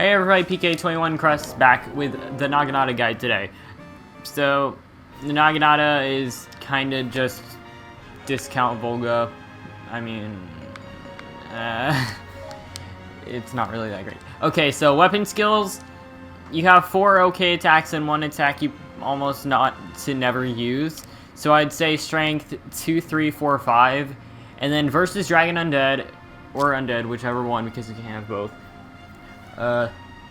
Hey everybody, PK21 Crust back with the Naginata guide today. So, the Naginata is kinda just discount Volga. I mean, it's not really that great. Okay, so weapon skills. You have 4 okay attacks and 1 attack you almost not to never use. So I'd say strength 2, 3, 4, 5. And then versus Dragon Undead, or Undead, whichever one, because you can't have both.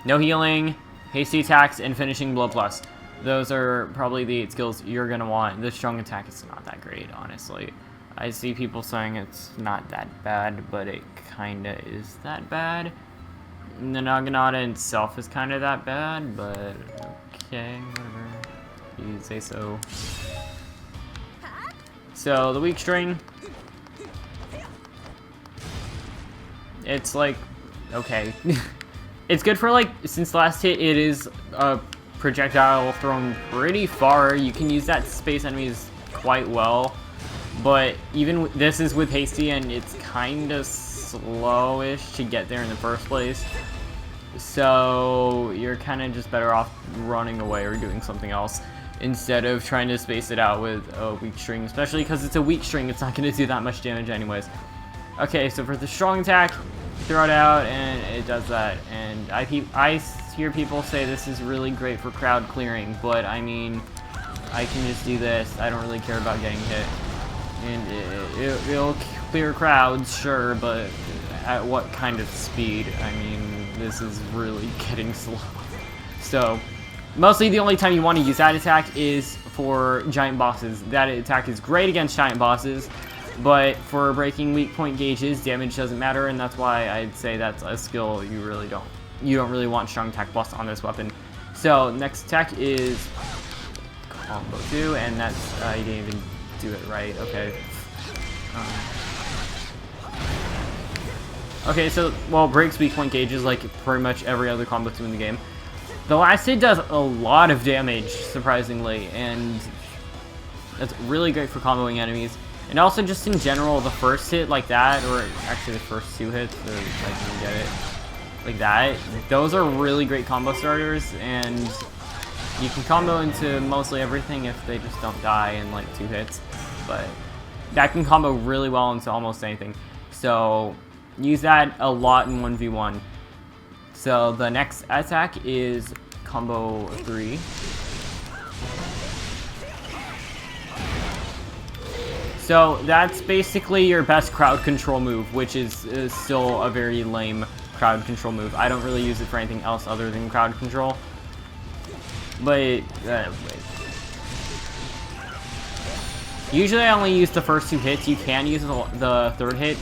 No healing, hasty attacks, and finishing blow plus. Those are probably the 8 skills you're gonna want. The strong attack is not that great, honestly. I see people saying it's not that bad, but it kinda is that bad. And the Naginata itself is kinda that bad, but okay, whatever. You say so. So, the weak string. It's like, okay. It's good for, like, since last hit it is a projectile thrown pretty far. You can use that to space enemies quite well. But even this is with hasty and it's kind of slowish to get there in the first place. So you're kind of just better off running away or doing something else instead of trying to space it out with a weak string. Especially because it's a weak string, it's not going to do that much damage anyways. Okay, so for the strong attack, throw it out and it does that. And I hear people say this is really great for crowd clearing, but I mean, I can just do this. I don't really care about getting hit. And it'll clear crowds, sure, but at what kind of speed? I mean, this is really getting slow. So, mostly the only time you want to use that attack is for giant bosses. That attack is great against giant bosses, but for breaking weak point gauges, damage doesn't matter, and that's why I'd say that's a skill you don't really want strong attack plus on this weapon. So, next attack is combo 2, and that's, you didn't even do it right, okay. Okay, so, well, breaks weak point gauges like pretty much every other combo 2 in the game. The last hit does a lot of damage, surprisingly, and that's really great for comboing enemies. And also, just in general, the first hit like that, or actually the first 2 hits, or like you get it, like that, those are really great combo starters, and you can combo into mostly everything if they just don't die in like 2 hits, but that can combo really well into almost anything. So, use that a lot in 1v1. So, the next attack is combo 3. So that's basically your best crowd control move, which is still a very lame crowd control move. I don't really use it for anything else other than crowd control. But, usually I only use the first 2 hits. You can use the third hit,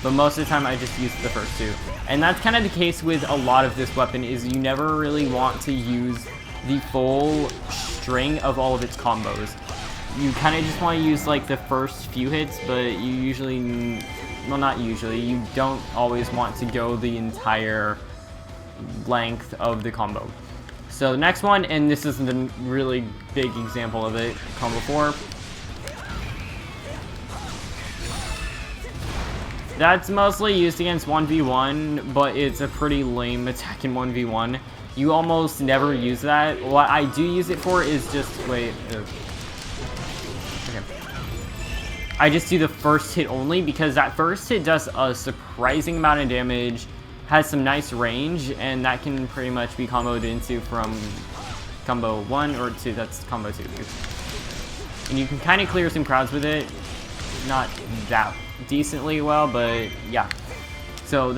but most of the time I just use the first 2. And that's kind of the case with a lot of this weapon, is you never really want to use the full string of all of its combos. You kind of just want to use like the first few hits, but you usually, well, not usually, you don't always want to go the entire length of the combo. So the next one, and this is the really big example of it, combo 4. That's mostly used against 1v1, but it's a pretty lame attack in 1v1. You almost never use that. What I do use it for is just, wait, I just do the first hit only, because that first hit does a surprising amount of damage, has some nice range, and that can pretty much be comboed into from combo 1 or 2, that's combo 2. And you can kind of clear some crowds with it, not that decently well, but yeah. So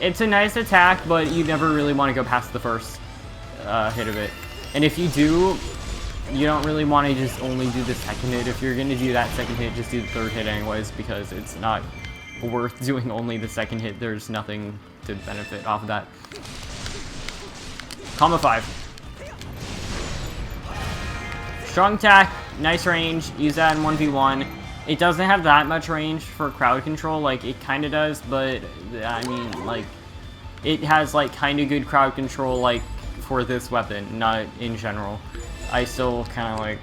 it's a nice attack, but you never really want to go past the first hit of it. And if you do, you don't really want to just only do the second hit. If you're going to do that second hit, just do the third hit anyways, because it's not worth doing only the second hit. There's nothing to benefit off of that. Combo 5. Strong attack, nice range, use that in 1v1. It doesn't have that much range for crowd control, like it kind of does, but I mean, like, it has like kind of good crowd control, like, for this weapon, not in general. I still kind of like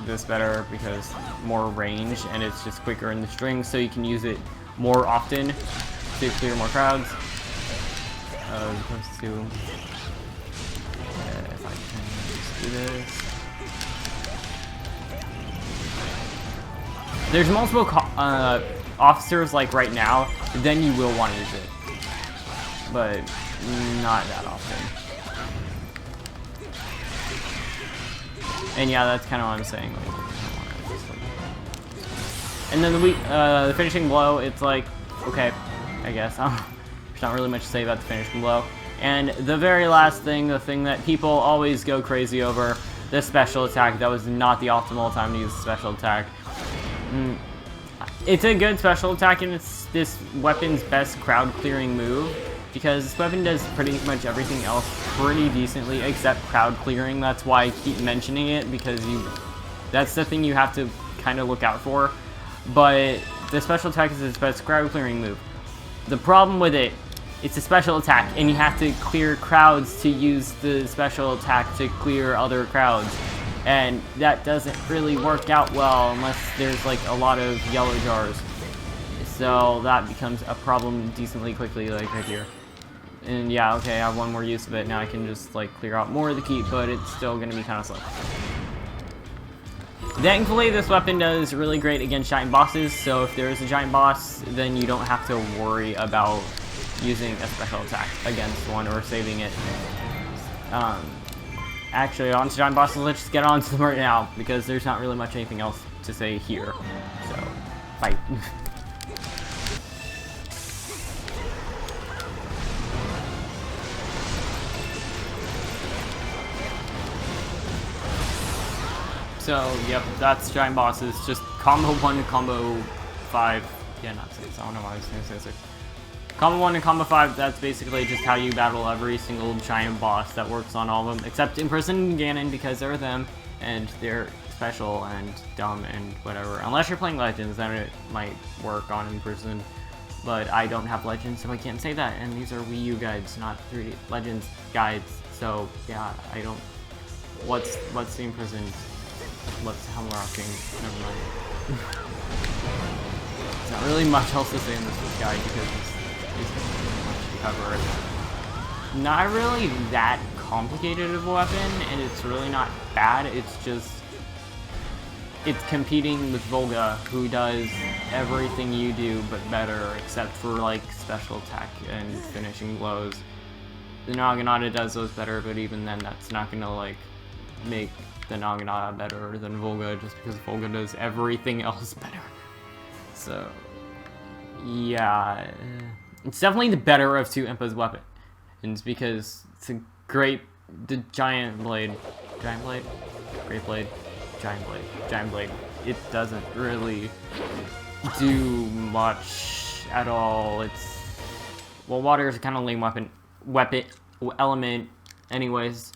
this better because more range and it's just quicker in the string, so you can use it more often to clear more crowds. as opposed to if I can just do this. There's multiple officers like right now, then you will want to use it, but not that often. And yeah, that's kind of what I'm saying. And then the finishing blow, it's like, okay, I guess. There's not really much to say about the finishing blow. And the very last thing, the thing that people always go crazy over, the special attack. That was not the optimal time to use the special attack. It's a good special attack, and it's this weapon's best crowd clearing move, because this weapon does pretty much everything else pretty decently except crowd clearing. That's why I keep mentioning it, because that's the thing you have to kind of look out for. But the special attack is its best crowd clearing move. The problem with it, it's a special attack, and you have to clear crowds to use the special attack to clear other crowds. And that doesn't really work out well unless there's like a lot of yellow jars. So that becomes a problem decently quickly, like right here. And yeah, okay, I have one more use of it. Now I can just like clear out more of the keep, but it's still gonna be kind of slow. Thankfully, this weapon does really great against giant bosses, so if there is a giant boss, then you don't have to worry about using a special attack against one or saving it. Actually, on to giant bosses, let's just get on to them right now, because there's not really much anything else to say here. So, fight. So, yep, that's giant bosses. Just combo 1 to combo 5. Yeah, not 6. I don't know why I was going to say 6. Combo 1 and combo 5, that's basically just how you battle every single giant boss that works on all of them, except Imprison and Ganon, because they're them, and they're special and dumb and whatever. Unless you're playing Legends, then it might work on Imprison, but I don't have Legends, so I can't say that, and these are Wii U guides, not 3D Legends guides, so yeah, I don't... What's the Imprison? What's Helm Rocking? Never mind. There's not really much else to say in this guide, because it's much to cover. Not really that complicated of a weapon, and it's really not bad. It's just it's competing with Volga, who does everything you do but better, except for like special attack and finishing blows. The Naginata does those better, but even then, that's not gonna like make the Naginata better than Volga, just because Volga does everything else better. So yeah. It's definitely the better of two Impa's weapons, because it's a great, the giant blade, great blade, giant blade. It doesn't really do much at all. It's, well, water is a kind of lame weapon element anyways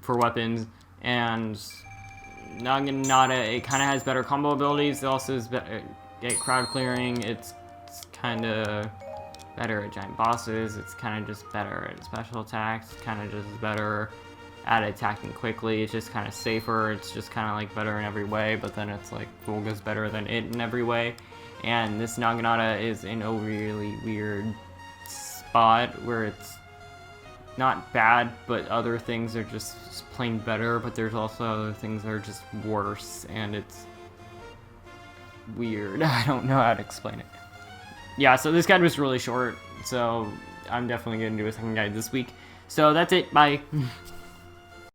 for weapons, and Naginata, it kind of has better combo abilities. It also is better at crowd clearing. It's kind of better at giant bosses. It's kind of just better at special attacks. It's kind of just better at attacking quickly. It's just kind of safer. It's just kind of like better in every way, but then it's like Volga's better than it in every way. And this Naginata is in a really weird spot where it's not bad, but other things are just plain better, but there's also other things that are just worse, and it's weird. I don't know how to explain it. Yeah, so this guide was really short, so I'm definitely going to do a second guide this week. So that's it, bye!